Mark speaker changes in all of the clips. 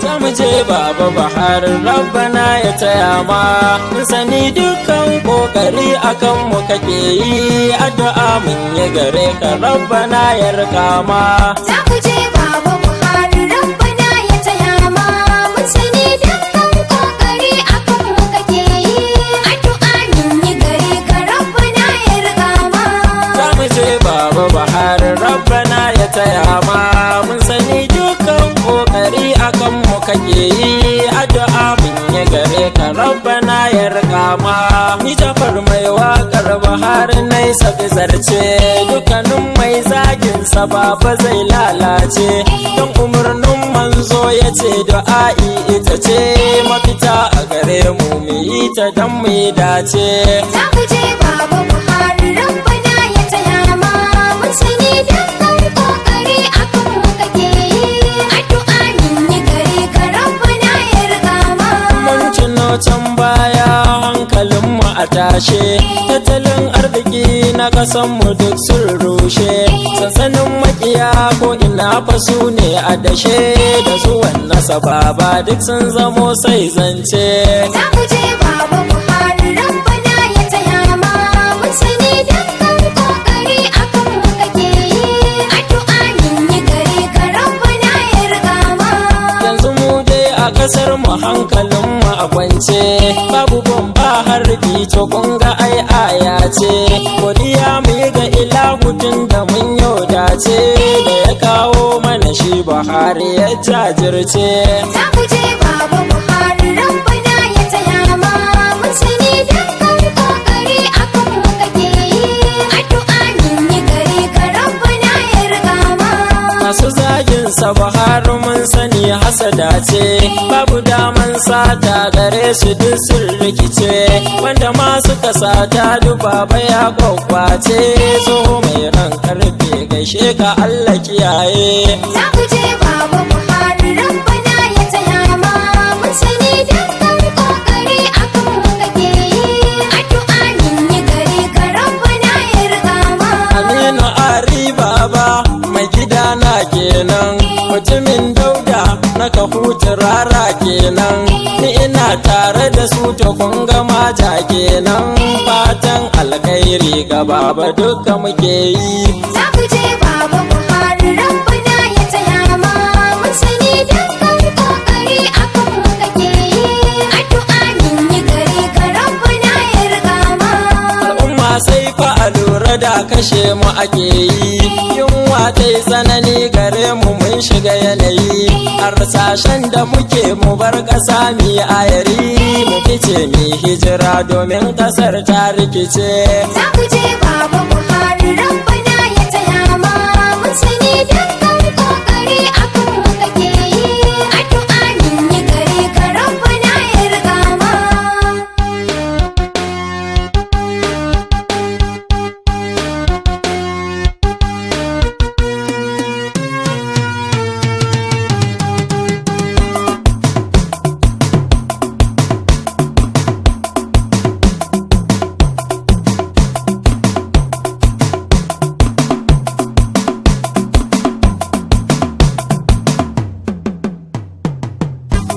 Speaker 1: Jamuje baba Buhari rabbana ya taya ma, mun sani dukkan kokari akan mu kake yi, addu'a mun yi gare ka rabbana ya rika ma.
Speaker 2: Jamuje baba Buhari rabbana ya taya ma, mun sani dukkan kokari akan mu kake yi, addu'a mun yi gare ka rabbana ya rika ma.
Speaker 1: Jamuje baba Buhari rabbana ya taya ma, mun sani dukkan kokari akan mu kake yi, addu'a mun yi gare ka rabbana ya rika ma. Ni Jafar mai wakar Buhari nai sabi zarce, dukkanin mai zagin sa baba zai lalace, don umarnin manzo ya ce du'a'i ita ce mafita a gare mu yi ta dan mu dace.
Speaker 2: Jamuje baba Buhari rabbana ya taya ma, mun sani dukkan kokari akan mu kake yi, addu'a mun yi gare ka rabbana ya rika ma.
Speaker 1: Mun tuno can baya hankalinmu a tashe, tattalin arziki na kasanmu duk sun rushe, sansanin makiya ko ina fa su ne a dashe, da zuwan nasa baba duk sun zamo sai zance.
Speaker 2: Jamuje baba Buhari rabbana ya taya ma, mun sani dukkan kokari akan mu kake yi, addu'a mun yi gare ka rabbana ya rika ma.
Speaker 1: Yanzu mu dai a kasar mu hankalin mu a kwance, babu bomba harbi to kun ga ai aya ce, godiya mu yi ga ilahu tun da mun yau dace, da ya kawo mana shi Buhari ya jajirce.
Speaker 2: Jamuje baba Buhari rabbana ya taya ma, mun sani dukkan kokari akan mu kake yi, addu'a mun yi gare ka rabbana ya rika ma.
Speaker 1: Masu zagin sa Buhari mun sani hasada ce, babu daman sata gare su duk sun rikice, wanda ma suka sata dubaba ya kwakwace, tsoho mai ran karfe gaishe ka Allah kiyaye.
Speaker 2: Jamuje baba Buhari rabbana ya taya ma, mun sani dukkan kokari akan mu kake yi, addu'a mun yi gare ka rabbana ya rika ma.
Speaker 1: Aminu Ari baba mai gida na kenan, mutumin Dauda na Kahutu rara kenan, ni ina tare da su to kun ga mata kenan, fatan alkhairi ga baba duka muke yi.
Speaker 2: Jamuje baba Buhari rabbana ya taya ma, mun sani dukkan kokari akan mu kake yi, addu'a mun yi gare ka rabbana ya rika ma.
Speaker 1: Al'umma sai fa a lura da kashe mu ake yi, yunwa ta yi tsanani gare mu mun shiga yanayi, harsashen da muke mu bar ƙasa mi ayari, mu fice mi hijira domin ƙasar ta rikice.
Speaker 2: Jamuje baba Buhari rabbana ya taya ma, mun sani dukkan kokari akan mu kake yi, addu'a mun yi gare ka rabbana ya rika ma.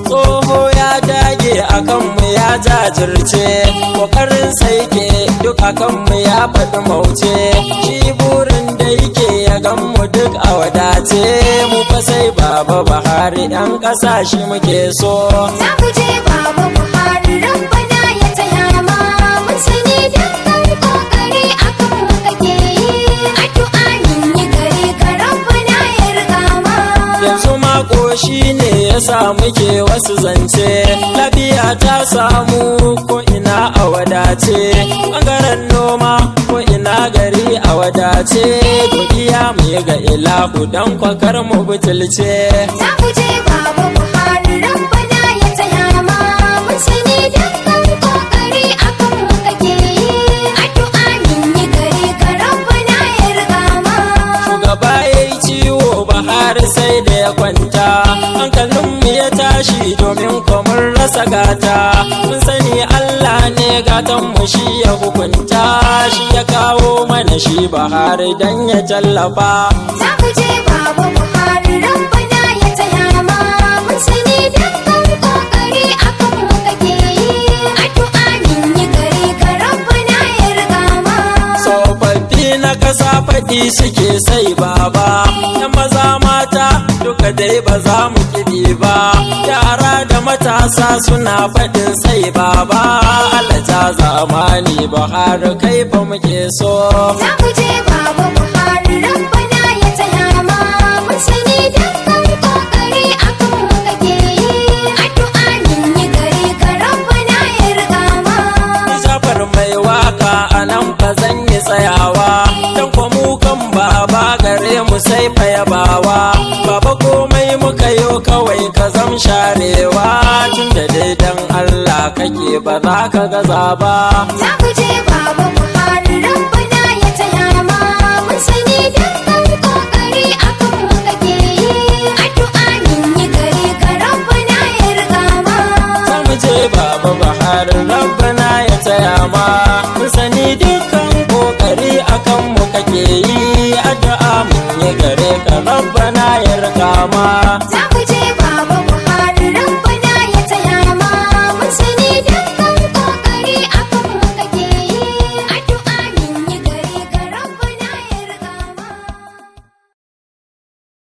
Speaker 1: Tsoho ya dage akan mu ya jajirce, kokarin sai ke duk akan mu ya faɗi mauce, shi burin da yake ya gan mu duk a wadace, mu fa sai baba Buhari ɗan ƙasa shi muke so.
Speaker 2: Jamuje baba Buhari rabbana ya taya ma, mun sani dukkan kokari akan mu kake yi, addu'a mun yi gare ka rabbana ya rika ma.
Speaker 1: Yanzu mako shi ne ya sa muke wasu zance, lafiya ta samu ko ina a wadace, ɓangaren noma ko ina gari a wadace, godiya mu yi ga ilahu dan kwakar mu butulce.
Speaker 2: Jamuje baba Buhari rabbana ya taya ma, mun sani dukkan kokari akan mu kake yi, addu'a mun
Speaker 1: kawai sai da ya kwanta hankalinmu ya tashi domin mun rasa gata mun sani Allah ne gatanmu shi ya hukunta shi ya kawo mana shi Buhari dan ya tallafa.
Speaker 2: Za ku je Baba Buhari rabbana ya taya ma mun sani dukkan kokari akan mu kake yi addu'a min yi gare ka rabbana ya riga ma.
Speaker 1: Tsofaffi na kasa faɗi suke sai baba yan maza mata duka dai ba za mu kiɗi ba yara da matasa suna faɗin sai baba alaja zamani Buhari kai fa muke so.
Speaker 2: Za ku je Baba Buhari rabbana ya taya ma mun sani dukkan kokari akan mu kake yi addu'a min yi gare ka rabbana ya riga ma.
Speaker 1: Jafar mai waka anan fa zan yi tsayawa dan ko mu kan baba gare mu sai fa yabawa baba komai muka yo kawai ka zam sharewa tunda dai dan Allah kake ba za ka gaza ba.
Speaker 2: Za ku je Baba Buhari rabbana ya taya ma mun sani dukkan kokari akan mu kake yi addu'a min yi gare ka rabbana ya riga ma.
Speaker 1: Za mu je Baba Buhari rabbana ya taya ma mun sani dukkan kokari akan mu kake yi addu'a mun yi gare ka rabbana ya riga ma.